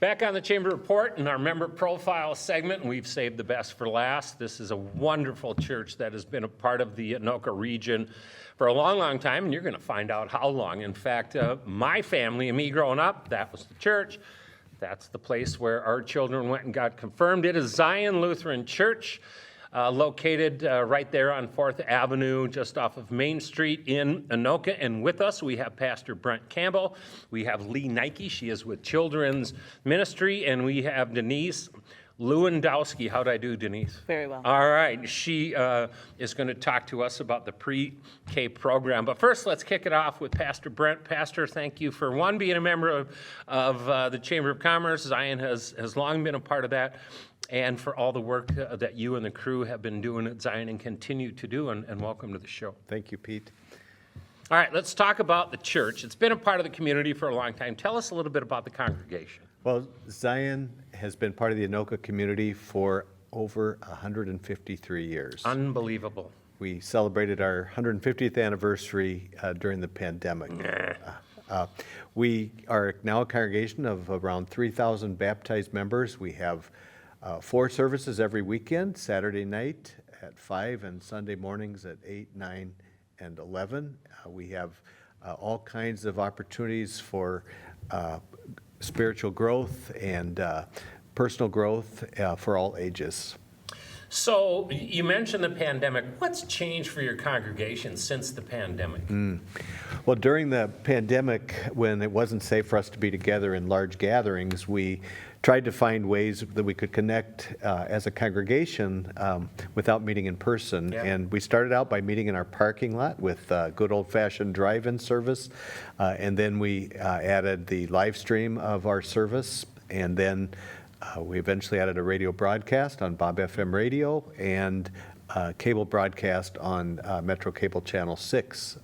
Back on the Chamber Report in our member profile segment, we've saved the best for last. This is a wonderful church that has been a part of the Anoka region for a long, long time, and you're going to find out how long. In fact, my family and me growing up, that was the church. That's the place where our children went and got confirmed. It is Zion Lutheran Church, located right there on 4th Avenue, just off of Main Street in Anoka. And with us, we have Pastor Brent Campbell. We have Lee Nike. She is with Children's Ministry. And we have Denise Lewandowski. How'd I do, Denise? Very well. All right. She is going to talk to us about the pre-K program. But first, let's kick it off with Pastor Brent. Pastor, thank you for, one, being a member of the Chamber of Commerce. Zion has long been a part of that. And for all the work that you and the crew have been doing at Zion and continue to do, and welcome to the show. Thank you, Pete. All right, let's talk about the church. It's been a part of the community for a long time. Tell us a little bit about the congregation. Well, Zion has been part of the Anoka community for over 153 years. Unbelievable. We celebrated our 150th anniversary during the pandemic. We are now a congregation of around 3,000 baptized members. We have 4 services every weekend, Saturday night at 5 and Sunday mornings at 8, 9, and 11. We have all kinds of opportunities for spiritual growth and personal growth for all ages. So you mentioned the pandemic. What's changed for your congregation since the pandemic? Well, during the pandemic, when it wasn't safe for us to be together in large gatherings, we tried to find ways that we could connect as a congregation without meeting in person. Yeah. And we started out by meeting in our parking lot with good old-fashioned drive-in service. And then we added the live stream of our service. And then we eventually added a radio broadcast on Bob FM radio and cable broadcast on Metro Cable Channel 6.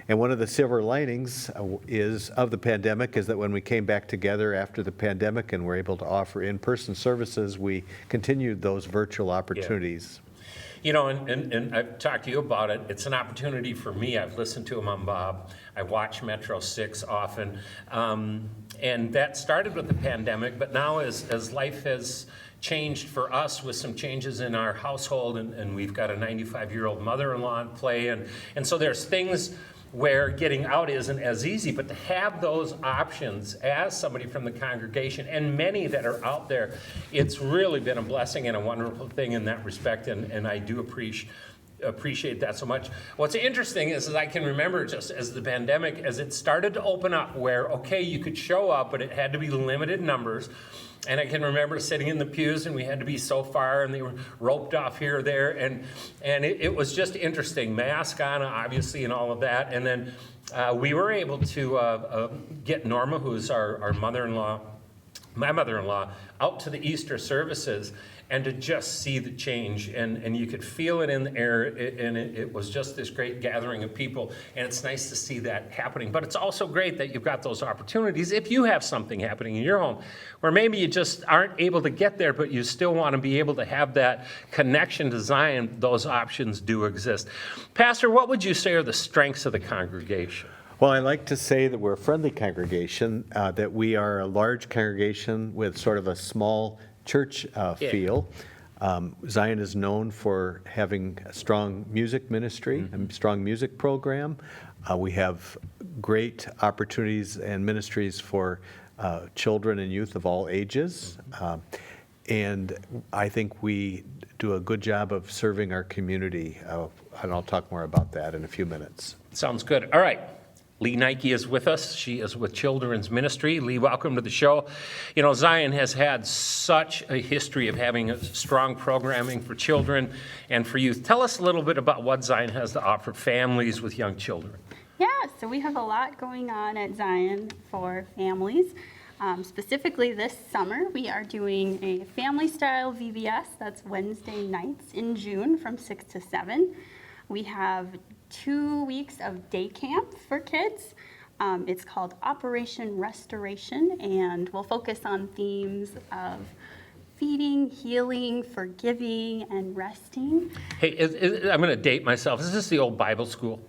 And one of the silver linings of the pandemic is that when we came back together after the pandemic and were able to offer in-person services, we continued those virtual opportunities. Yeah. You know, and I've talked to you about it. It's an opportunity for me. I've listened to him on Bob. I watch Metro 6 often. And that started with the pandemic, but now as life has changed for us with some changes in our household, and we've got a 95-year-old mother-in-law in play, and so there's things where getting out isn't as easy, but to have those options as somebody from the congregation, and many that are out there, it's really been a blessing and a wonderful thing in that respect, and I do appreciate that so much. What's interesting is I can remember just as the pandemic, as it started to open up where, okay, you could show up, but it had to be limited numbers. And I can remember sitting in the pews, and we had to be so far, and they were roped off here or there, and it was just interesting. Mask on, obviously, and all of that. And then we were able to get Norma, who's our mother-in-law, my mother-in-law, out to the Easter services, and to just see the change, and you could feel it in the air, and it was just this great gathering of people, and it's nice to see that happening. But it's also great that you've got those opportunities if you have something happening in your home, where maybe you just aren't able to get there, but you still want to be able to have that connection to Zion. Those options do exist. Pastor, what would you say are the strengths of the congregation? Well, I like to say that we're a friendly congregation, that we are a large congregation with sort of a small church feel. Zion is known for having a strong music ministry, a strong music program. We have great opportunities and ministries for children and youth of all ages. And I think we do a good job of serving our community. And I'll talk more about that in a few minutes. Sounds good. All right. Lee Nike is with us. She is with Children's Ministry. Lee, welcome to the show. You know, Zion has had such a history of having a strong programming for children and for youth. Tell us a little bit about what Zion has to offer families with young children. Yeah, so we have a lot going on at Zion for families. Specifically this summer, we are doing a family-style VBS. That's Wednesday nights in June from 6 to 7. We have 2 weeks of day camp for kids. It's called Operation Restoration, and we'll focus on themes of feeding, healing, forgiving, and resting. Hey, I'm going to date myself. Is this the old Bible school?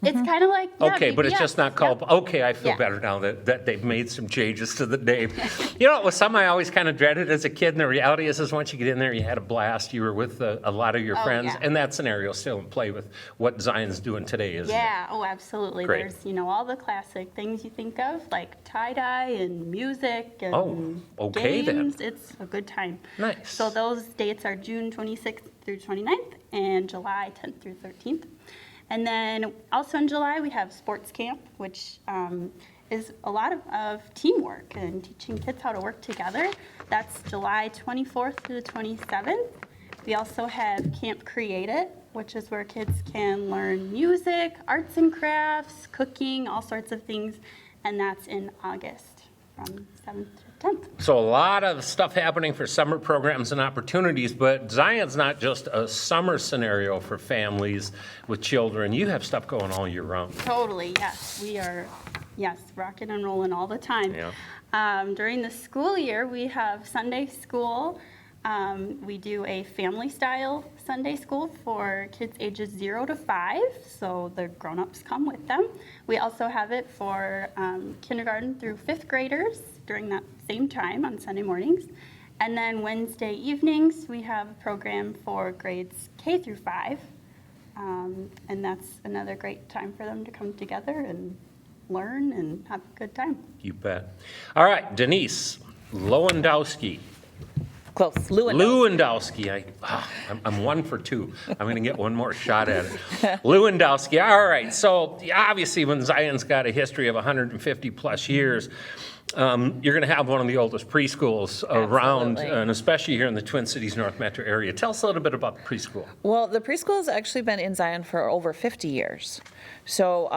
It's kind of like, yeah, Okay, but it's VBS. just not called, Yep. okay, I feel Yeah. better now that they've made some changes to the name. You know, it was something I always kind of dreaded as a kid, and the reality is once you get in there, you had a blast, you were with a lot of your Oh, friends, yeah. and that scenario still in play with what Zion's doing today, isn't it? Yeah, oh, absolutely. Great. There's, all the classic things you think of, like tie-dye and music and Oh, okay then. games. It's a good time. Nice. So those dates are June 26th through 29th and July 10th through 13th. And then also in July, we have sports camp, which is a lot of teamwork and teaching kids how to work together. That's July 24th through the 27th. We also have Camp Create It, which is where kids can learn music, arts and crafts, cooking, all sorts of things. And that's in August from 7th to 10th. So a lot of stuff happening for summer programs and opportunities, but Zion's not just a summer scenario for families with children. You have stuff going all year round. Totally, yes. We are, rocking and rolling all the time. Yeah. During the school year, we have Sunday school. We do a family-style Sunday school for kids ages 0 to 5, so the grown-ups come with them. We also have it for kindergarten through 5th graders during that same time on Sunday mornings. And then Wednesday evenings, we have a program for grades K through 5. And that's another great time for them to come together and learn and have a good time. You bet. All right, Denise Lewandowski. Close. Lewandowski. I'm 1 for 2. I'm going to get one more shot at it. Lewandowski. All right. So obviously, when Zion's got a history of 150 plus years, you're going to have one of the oldest preschools around, Absolutely. and especially here in the Twin Cities, North Metro area. Tell us a little bit about the preschool. Well, the preschool has actually been in Zion for over 50 years. So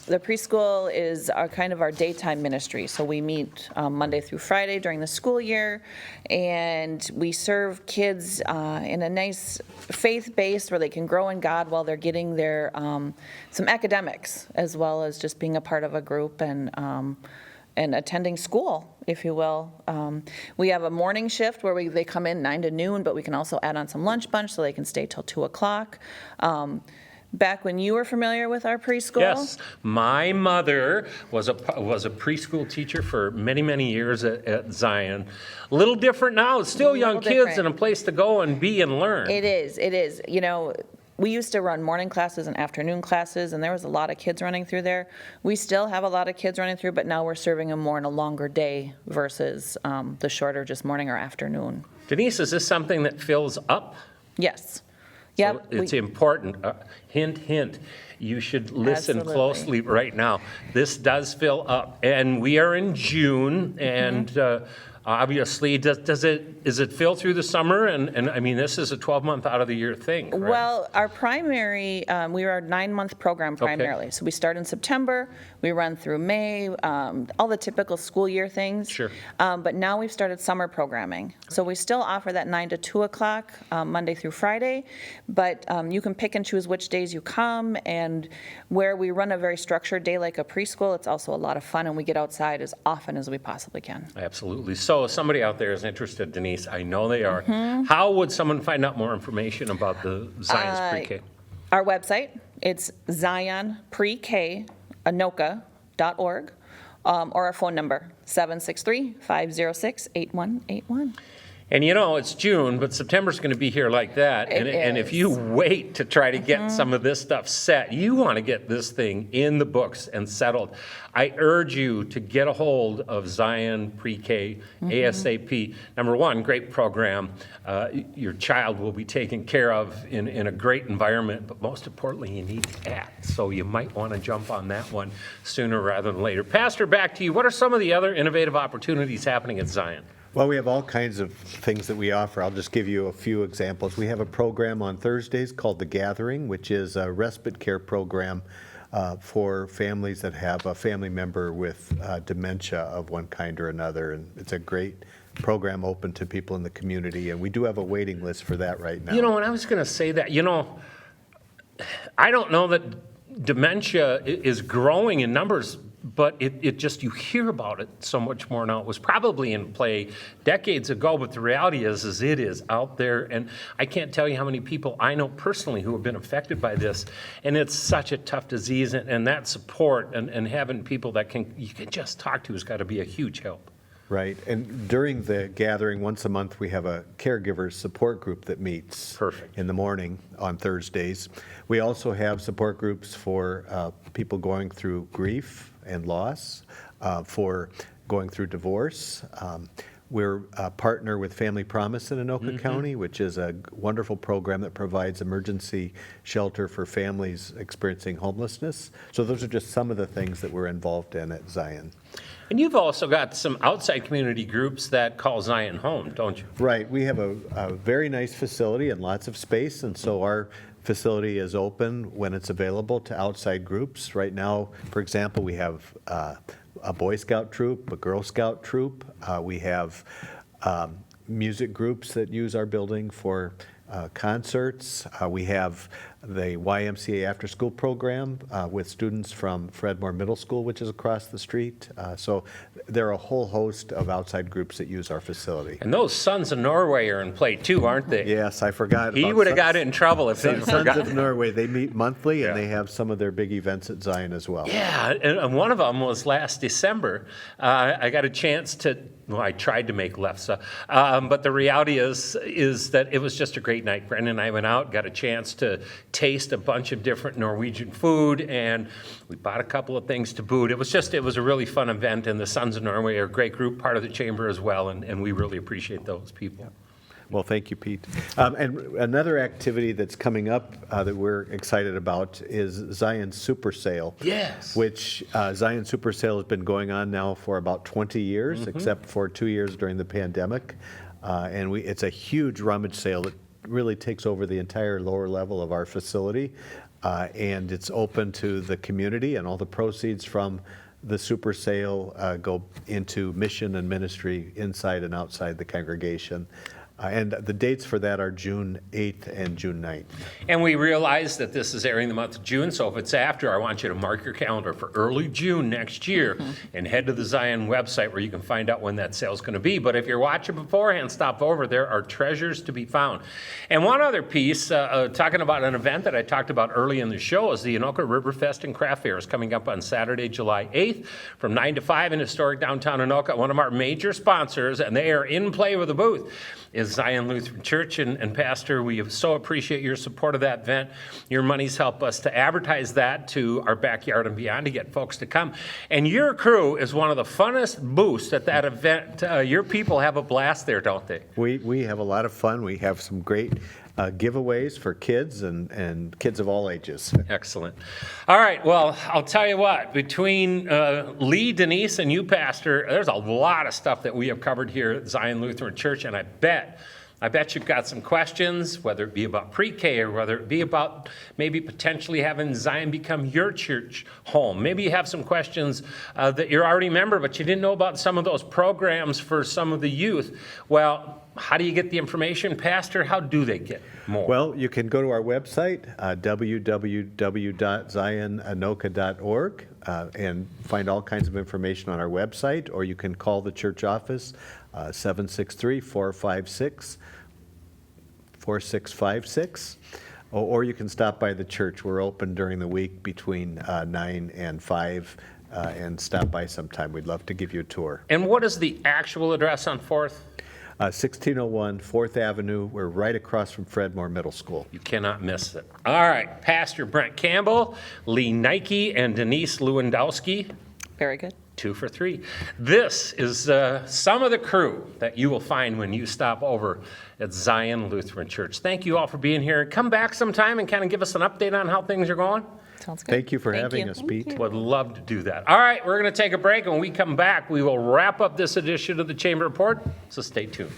the preschool is kind of our daytime ministry. So we meet Monday through Friday during the school year, and we serve kids in a nice faith-based where they can grow in God while they're getting their some academics, as well as just being a part of a group and attending school, if you will. We have a morning shift where they come in 9 to noon, but we can also add on some lunch bunch so they can stay till 2 o'clock. Back when you were familiar with our preschool? Yes, my mother was a preschool teacher for many, many years at Zion. A little different now. It's still young Little kids different. and a place to go and be and learn. It is. We used to run morning classes and afternoon classes, and there was a lot of kids running through there. We still have a lot of kids running through, but now we're serving them more in a longer day versus the shorter just morning or afternoon. Denise, is this something that fills up? Yes. Yep. So it's important. Hint, hint. You should listen Absolutely. closely right now. This does fill up, and we are in June, and obviously, is it fill through the summer? And I mean, this is a 12-month out of the year thing, correct? Well, our primary, we are a 9-month program primarily. So we start in September, we run through May, all the typical school year things. Sure. But now we've started summer programming. So we still offer that 9 to 2 o'clock, Monday through Friday, but you can pick and choose which days you come, and where we run a very structured day like a preschool, it's also a lot of fun, and we get outside as often as we possibly can. Absolutely. So if somebody out there is interested, Denise, I know they are. Mm-hmm. How would someone find out more information about the Zion's Pre-K? Our website, it's zionprek.anoka.org, or our phone number, 763-506-8181. And you know, it's June, but September's going to be here like that. And if is. you wait to try to get some of this stuff set, you want to get this thing in the books and settled. I urge you to get a hold of Zion Pre-K ASAP. Number one, great program. Your child will be taken care of in a great environment, but most importantly, you need to act. So you might want to jump on that one sooner rather than later. Pastor, back to you. What are some of the other innovative opportunities happening at Zion? Well, we have all kinds of things that we offer. I'll just give you a few examples. We have a program on Thursdays called The Gathering, which is a respite care program for families that have a family member with dementia of one kind or another. And it's a great program open to people in the community, and we do have a waiting list for that right now. You know, and I was going to say that, I don't know that dementia is growing in numbers but it just, you hear about it so much more now. It was probably in play decades ago, but the reality is it is out there. And I can't tell you how many people I know personally who have been affected by this. And it's such a tough disease, and that support and having people that you can just talk to has got to be a huge help. Right, and during the gathering, once a month, we have a caregivers support group that meets. Perfect. In the morning on Thursdays. We also have support groups for people going through grief and loss, for going through divorce. We're a partner with Family Promise in Anoka County, which is a wonderful program that provides emergency shelter for families experiencing homelessness. So those are just some of the things that we're involved in at Zion. And you've also got some outside community groups that call Zion home, don't you? Right. We have a very nice facility and lots of space, and so our facility is open when it's available to outside groups. Right now, for example, we have a Boy Scout troop, a Girl Scout troop. We have music groups that use our building for concerts. We have the YMCA after-school program with students from Fredmore Middle School, which is across the street. So there are a whole host of outside groups that use our facility. And those Sons of Norway are in play too, aren't they? Yes, I forgot. He about would have Sons- got in trouble if they Sons forgot. of Norway. They meet monthly, and Yeah. they have some of their big events at Zion as well. Yeah, and one of them was last December. I got a chance to, well, I tried to make lefse, but the reality is that it was just a great night. Brendan and I went out, got a chance to taste a bunch of different Norwegian food, and we bought a couple of things to boot. It was a really fun event, and the Sons of Norway are a great group, part of the chamber as well, and we really appreciate those people. Well, thank you, Pete. And another activity that's coming up that we're excited about is Zion Super Sale. Yes. Which Zion Super Sale has been going on now for about 20 years, except for 2 years during the pandemic. And it's a huge rummage sale that really takes over the entire lower level of our facility. And it's open to the community, and all the proceeds from the super sale go into mission and ministry inside and outside the congregation. And the dates for that are June 8th and June 9th. And we realize that this is airing the month of June, so if it's after, I want you to mark your calendar for early June next year and head to the Zion website where you can find out when that sale's going to be. But if you're watching beforehand, stop over. There are treasures to be found. And one other piece, talking about an event that I talked about early in the show, is the Anoka Riverfest and Craft Fair is coming up on Saturday, July 8th from 9 to 5 in historic downtown Anoka. One of our major sponsors, and they are in play with a booth, is Zion Lutheran Church. And Pastor, we so appreciate your support of that event. Your monies help us to advertise that to our backyard and beyond to get folks to come. And your crew is one of the funnest booths at that event. Your people have a blast there, don't they? We have a lot of fun. We have some great giveaways for kids and kids of all ages. Excellent. All right, well, I'll tell you what, between Lee, Denise, and you, Pastor, there's a lot of stuff that we have covered here at Zion Lutheran Church, and I bet you've got some questions, whether it be about pre-K or whether it be about maybe potentially having Zion become your church home. Maybe you have some questions that you're already a member, but you didn't know about some of those programs for some of the youth. Well, how do you get the information, Pastor? How do they get more? Well, you can go to our website, www.zionanoka.org, and find all kinds of information on our website, or you can call the church office, 763-456-4656, or you can stop by the church. We're open during the week between 9 and 5, and stop by sometime. We'd love to give you a tour. And what is the actual address on 4th? 1601 4th Avenue. We're right across from Fredmore Middle School. You cannot miss it. All right, Pastor Brent Campbell, Lee Nike, and Denise Lewandowski, Very good. 2 for 3. This is some of the crew that you will find when you stop over at Zion Lutheran Church. Thank you all for being here. Come back sometime and kind of give us an update on how things are going. Sounds good. Thank you for Thank having you. us, Pete. Would love to do that. All right, we're going to take a break. When we come back, we will wrap up this edition of the Chamber Report, so stay tuned.